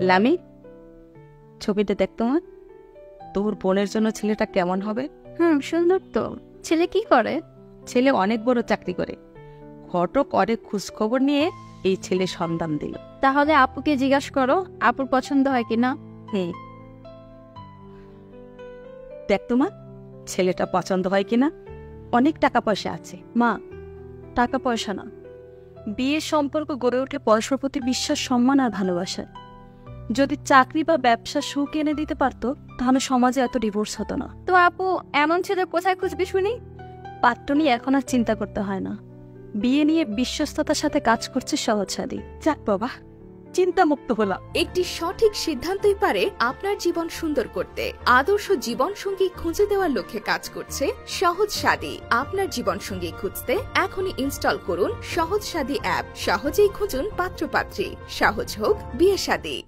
লামি, ছবিটা দেখ তোমার। তোর বোনের জন্য ছেলেটা কেমন হবে? সুন্দর তো। ছেলে কি করে? ছেলে অনেক বড় চাকরি করে। ঘটক অনেক খোঁজখবর নিয়ে এই ছেলে সন্ধান দিল। তাহলে আপুকে জিজ্ঞাসা করো আপুর পছন্দ হয় কিনা। দেখ তোমার, ছেলেটা পছন্দ হয় কিনা। অনেক টাকা পয়সা আছে। মা, টাকা পয়সা না, বিয়ের সম্পর্ক গড়ে ওঠে পরস্পর প্রতি বিশ্বাস, সম্মান আর ভালোবাসা। যদি চাকরি বা ব্যবসা সুখ এনে দিতে পারতো তাহলে সমাজে এত ডিভোর্স হতো না। তো আপু, এমন ছেলে কোথায় খুঁজবি শুনি? পাত্র নিয়ে এখন আর চিন্তা করতে হয় না। বিয়ে নিয়ে বিশ্বস্ততার সাথে কাজ করছে সহজসাদী। যাক বাবা, চিন্তামুক্ত হলাম। একটি সঠিক সিদ্ধান্তই পারে আপনার জীবন সুন্দর করতে। আদর্শ জীবন সঙ্গী খুঁজে দেওয়ার লক্ষ্যে কাজ করছে সহজ সাদী। আপনার জীবন সঙ্গী খুঁজতে এখনই ইনস্টল করুন সহজ সাদী অ্যাপ। সহজেই খুঁজুন পাত্রপাত্রী। সহজ হোক বিয়ে শাদী।